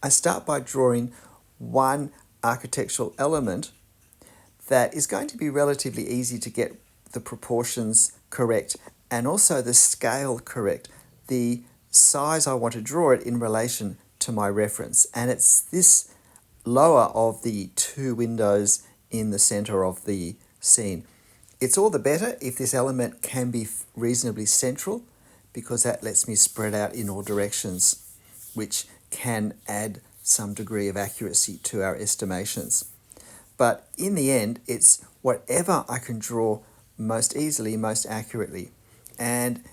I start by drawing one architectural element that is going to be relatively easy to get the proportions correct and also the scale correct, the size I want to draw it in relation to my reference. And it's this lower of the two windows in the center of the scene. It's all the better if this element can be reasonably central, because that lets me spread out in all directions, which can add some degree of accuracy to our estimations. But in the end, it's whatever I can draw most easily, most accurately. And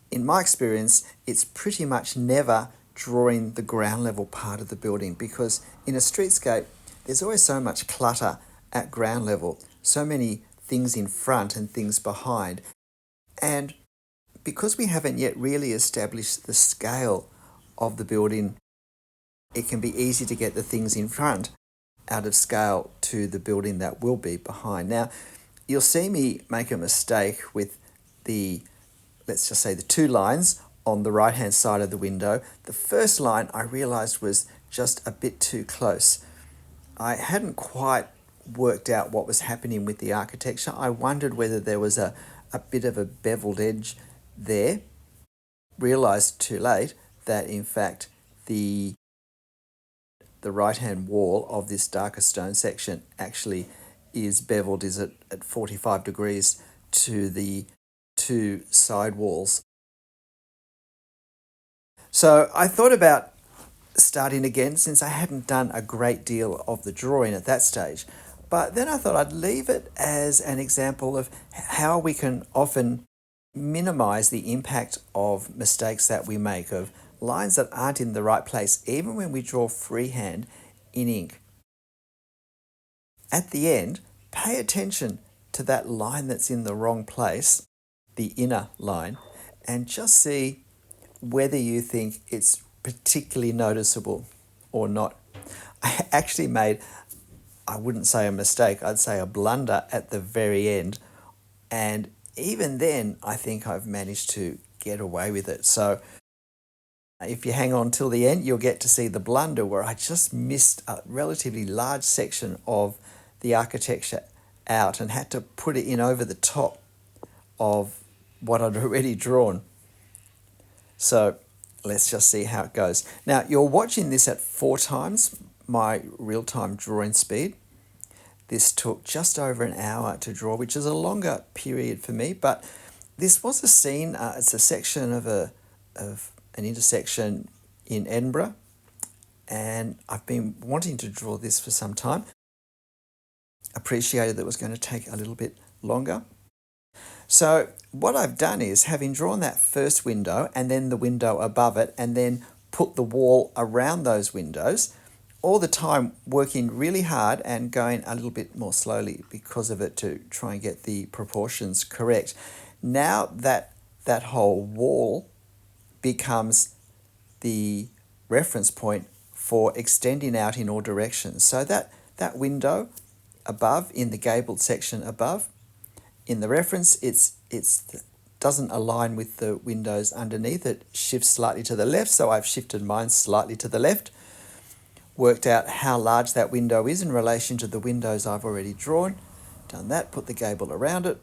in my experience, it's pretty much never drawing the ground level part of the building, because in a streetscape, there's always so much clutter at ground level, so many things in front and things behind. And because we haven't yet really established the scale of the building, it can be easy to get the things in front out of scale to the building that will be behind. Now, you'll see me make a mistake with let's just say the two lines on the right hand side of the window. The first line I realized was just a bit too close. I hadn't quite worked out what was happening with the architecture. I wondered whether there was a bit of a beveled edge there. Realized too late that in fact the right hand wall of this darker stone section actually is beveled, is at 45 degrees to the two side walls. So I thought about starting again, since I hadn't done a great deal of the drawing at that stage. But then I thought I'd leave it as an example of how we can often minimize the impact of mistakes that we make, of lines that aren't in the right place, even when we draw freehand in ink. At the end, pay attention to that line that's in the wrong place, the inner line, and just see whether you think it's particularly noticeable or not. I actually made, I wouldn't say a mistake, I'd say a blunder at the very end. And even then, I think I've managed to get away with it. So if you hang on till the end, you'll get to see the blunder where I just missed a relatively large section of the architecture out and had to put it in over the top of what I'd already drawn. So let's just see how it goes. Now, you're watching this at 4 times my real-time drawing speed. This took just over an hour to draw, which is a longer period for me, but this was a scene, it's a section of an intersection in Edinburgh, and I've been wanting to draw this for some time. Appreciated that it was going to take a little bit longer. So what I've done is, having drawn that first window and then the window above it, and then put the wall around those windows, all the time working really hard and going a little bit more slowly because of it, to try and get the proportions correct. Now that whole wall becomes the reference point for extending out in all directions. So that window above, in the gabled section above, in the reference, it doesn't align with the windows underneath. It shifts slightly to the left, so I've shifted mine slightly to the left. Worked out how large that window is in relation to the windows I've already drawn. Done that, put the gable around it.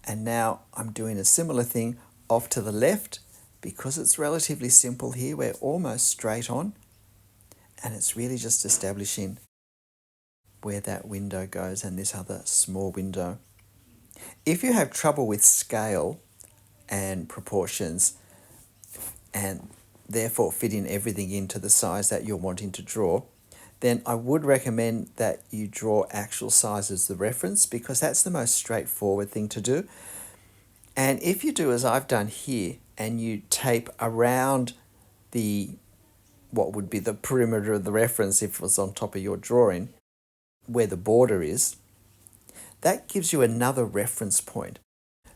And now I'm doing a similar thing off to the left. Because it's relatively simple here, we're almost straight on. And it's really just establishing where that window goes and this other small window. If you have trouble with scale and proportions, and therefore fitting everything into the size that you're wanting to draw, then I would recommend that you draw actual size as the reference, because that's the most straightforward thing to do. And if you do as I've done here, and you tape around what would be the perimeter of the reference if it was on top of your drawing, where the border is, that gives you another reference point.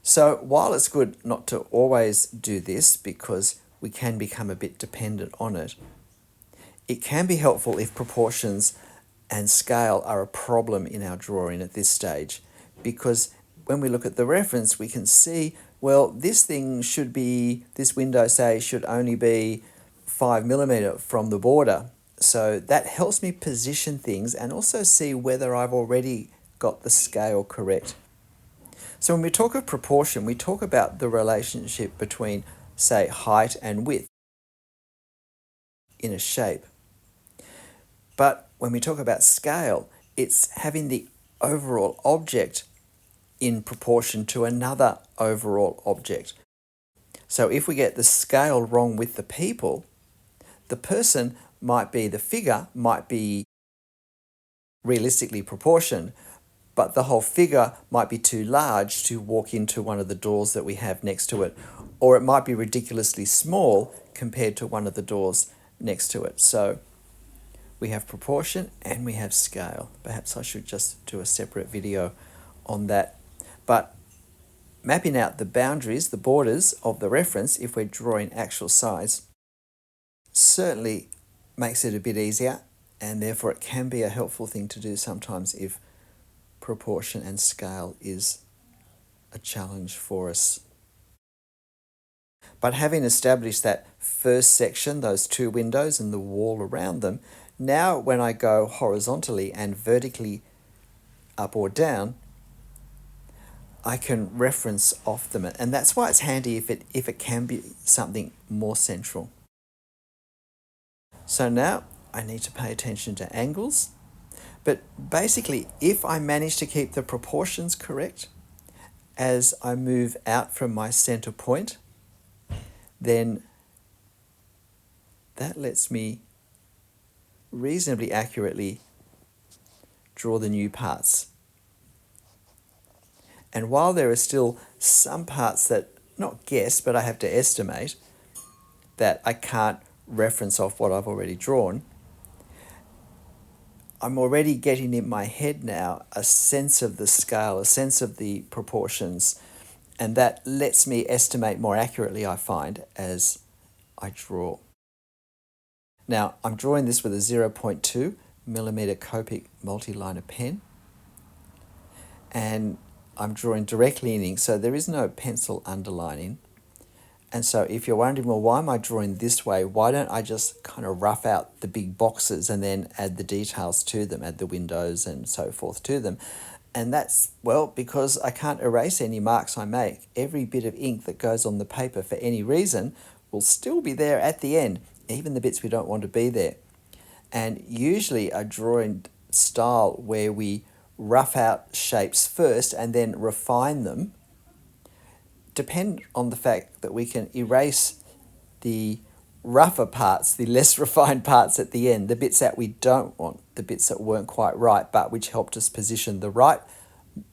So while it's good not to always do this, because we can become a bit dependent on it, it can be helpful if proportions and scale are a problem in our drawing at this stage, because when we look at the reference, we can see, well, this window, say, should only be 5mm from the border. So that helps me position things and also see whether I've already got the scale correct. So when we talk of proportion, we talk about the relationship between, say, height and width in a shape. But when we talk about scale, it's having the overall object in proportion to another overall object. So if we get the scale wrong with the people, the person might be, the figure might be realistically proportioned, but the whole figure might be too large to walk into one of the doors that we have next to it, or it might be ridiculously small compared to one of the doors next to it. So we have proportion and we have scale. Perhaps I should just do a separate video on that. But mapping out the boundaries, the borders of the reference, if we're drawing actual size, certainly makes it a bit easier, and therefore it can be a helpful thing to do sometimes if proportion and scale is a challenge for us. But having established that first section, those two windows and the wall around them, now when I go horizontally and vertically up or down, I can reference off them. And that's why it's handy if it can be something more central. So now I need to pay attention to angles. But basically, if I manage to keep the proportions correct as I move out from my center point, then that lets me reasonably accurately draw the new parts. And while there are still some parts that, not guess, but I have to estimate, that I can't reference off what I've already drawn, I'm already getting in my head now a sense of the scale, a sense of the proportions, and that lets me estimate more accurately, I find, as I draw. Now, I'm drawing this with a 0.2mm Copic multi-liner pen, and I'm drawing directly in ink, so there is no pencil underlining. And so if you're wondering, well, why am I drawing this way? Why don't I just kind of rough out the big boxes and then add the details to them, add the windows and so forth to them? And that's, well, because I can't erase any marks I make. Every bit of ink that goes on the paper for any reason will still be there at the end, even the bits we don't want to be there. And usually a drawing style where we rough out shapes first and then refine them depend on the fact that we can erase the rougher parts, the less refined parts at the end, the bits that we don't want, the bits that weren't quite right, but which helped us position the right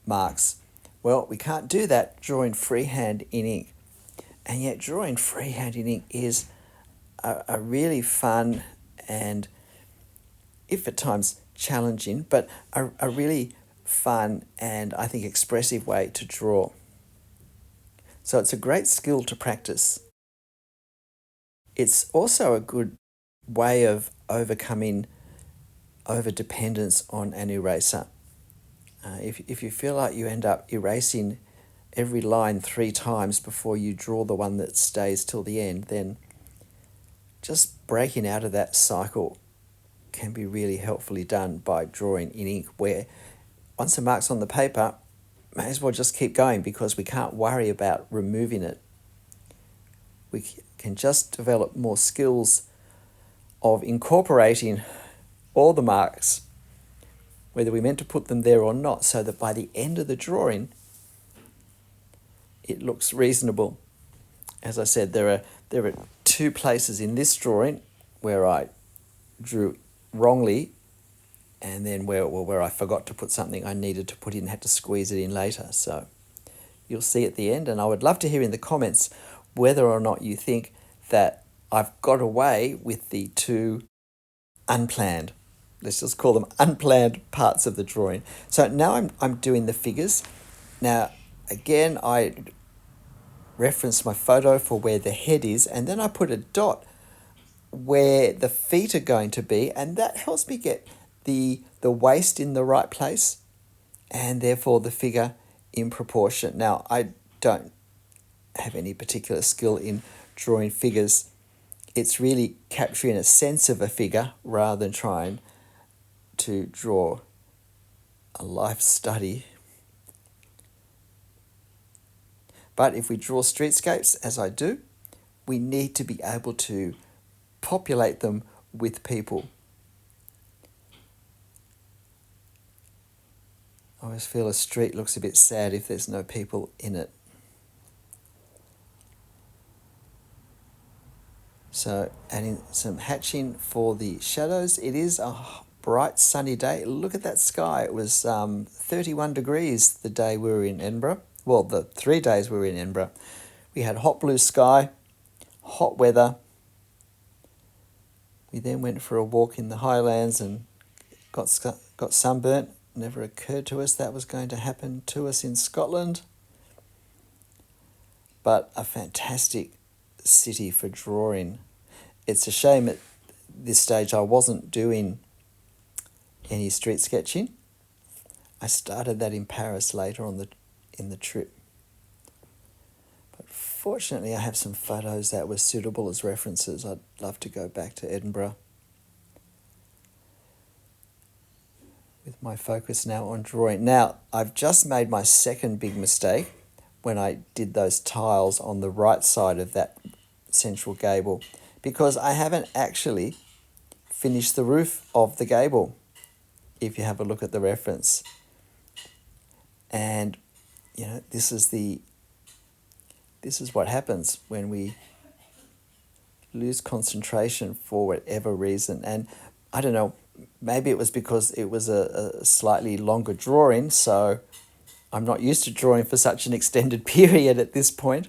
marks. Well, we can't do that drawing freehand in ink. And yet drawing freehand in ink is a really fun and, if at times challenging, but a really fun and I think expressive way to draw. So it's a great skill to practice. It's also a good way of overcoming over-dependence on an eraser. If you feel like you end up erasing every line 3 times before you draw the one that stays till the end, then just breaking out of that cycle can be really helpfully done by drawing in ink, where once the mark's on the paper, may as well just keep going because we can't worry about removing it. We can just develop more skills of incorporating all the marks, whether we meant to put them there or not, so that by the end of the drawing, it looks reasonable. As I said, there are 2 places in this drawing where I drew wrongly, and then where I forgot to put something I needed to put in, had to squeeze it in later. So you'll see at the end, and I would love to hear in the comments whether or not you think that I've got away with the 2 unplanned, let's just call them unplanned parts of the drawing. So now I'm doing the figures. Now, again, I reference my photo for where the head is, and then I put a dot where the feet are going to be, and that helps me get the waist in the right place, and therefore the figure in proportion. Now, I don't have any particular skill in drawing figures it's really capturing a sense of a figure rather than trying to draw a life study. But if we draw streetscapes, as I do, we need to be able to populate them with people. I always feel a street looks a bit sad if there's no people in it. So adding some hatching for the shadows. It is a bright sunny day. Look at that sky. It was 31 degrees the day we were in Edinburgh. Well, the 3 days we were in Edinburgh. We had hot blue sky, hot weather. We then went for a walk in the highlands and got sunburnt. Never occurred to us that was going to happen to us in Scotland. But a fantastic city for drawing. It's a shame at this stage I wasn't doing any street sketching. I started that in Paris later on in the trip. But fortunately I have some photos that were suitable as references. I'd love to go back to Edinburgh. With my focus now on drawing. Now, I've just made my second big mistake when I did those tiles on the right side of that central gable, because I haven't actually finished the roof of the gable, if you have a look at the reference. And, you know, this is what happens when we lose concentration for whatever reason. And I don't know, maybe it was because it was a slightly longer drawing, so I'm not used to drawing for such an extended period at this point.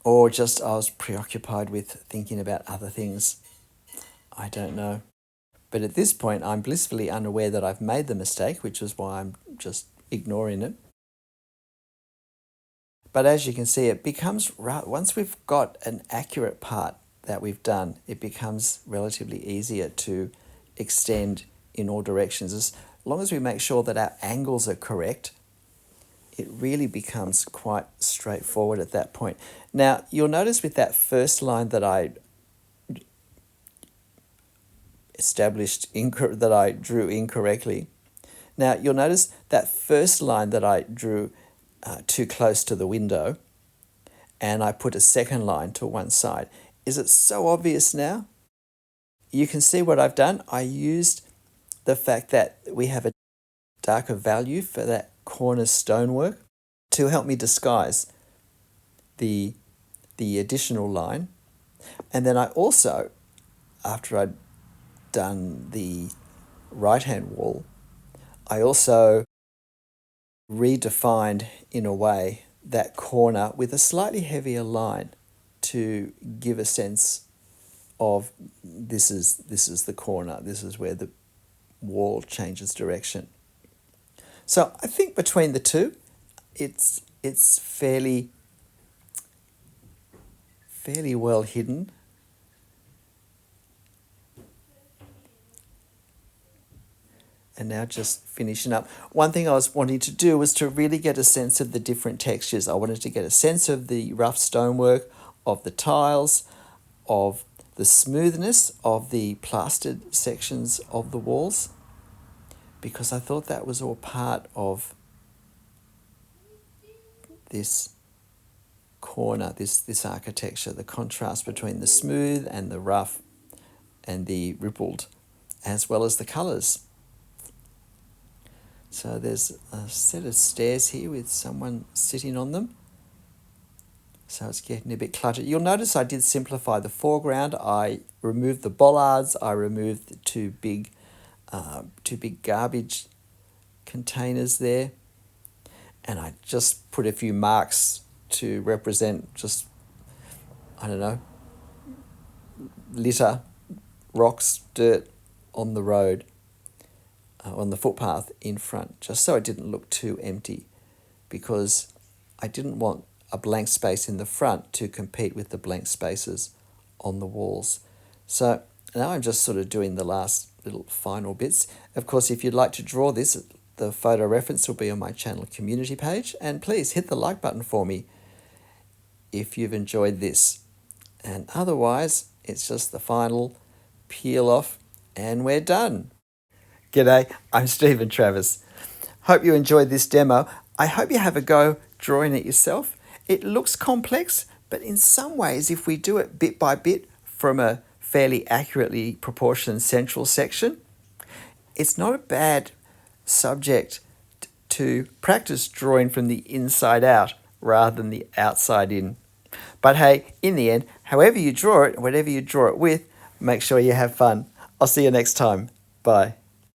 Or just I was preoccupied with thinking about other things. I don't know. But at this point, I'm blissfully unaware that I've made the mistake, which is why I'm just ignoring it. But as you can see, it becomes, once we've got an accurate part that we've done, it becomes relatively easier to extend in all directions. As long as we make sure that our angles are correct, it really becomes quite straightforward at that point. Now, you'll notice with that first line that I that I drew incorrectly. Now, you'll notice that first line that I drew too close to the window, and I put a second line to one side. Is it so obvious now? You can see what I've done. I used the fact that we have a darker value for that corner stonework to help me disguise the additional line. And then I also, after I'd done the right-hand wall, I also redefined, in a way, that corner with a slightly heavier line to give a sense of this is the corner, this is where the wall changes direction. So I think between the two, it's fairly well hidden. And now just finishing up. One thing I was wanting to do was to really get a sense of the different textures. I wanted to get a sense of the rough stonework, of the tiles, of the smoothness of the plastered sections of the walls, because I thought that was all part of this corner, this architecture, the contrast between the smooth and the rough and the rippled, as well as the colours. So there's a set of stairs here with someone sitting on them. So it's getting a bit cluttered. You'll notice I did simplify the foreground. I removed the bollards. I removed the two big garbage containers there. And I just put a few marks to represent just, I don't know, litter, rocks, dirt on the road. On the footpath in front, just so it didn't look too empty, because I didn't want a blank space in the front to compete with the blank spaces on the walls. So now I'm just sort of doing the last little final bits. Of course, if you'd like to draw this, the photo reference will be on my channel community page, and please hit the like button for me if you've enjoyed this. And otherwise, It's just the final peel off and we're done. G'day, I'm Stephen Travers. Hope you enjoyed this demo. I hope you have a go drawing it yourself. It looks complex, but in some ways, if we do it bit by bit from a fairly accurately proportioned central section, it's not a bad subject to practice drawing from the inside out rather than the outside in. But hey, in the end, however you draw it, whatever you draw it with, make sure you have fun. I'll see you next time. Bye.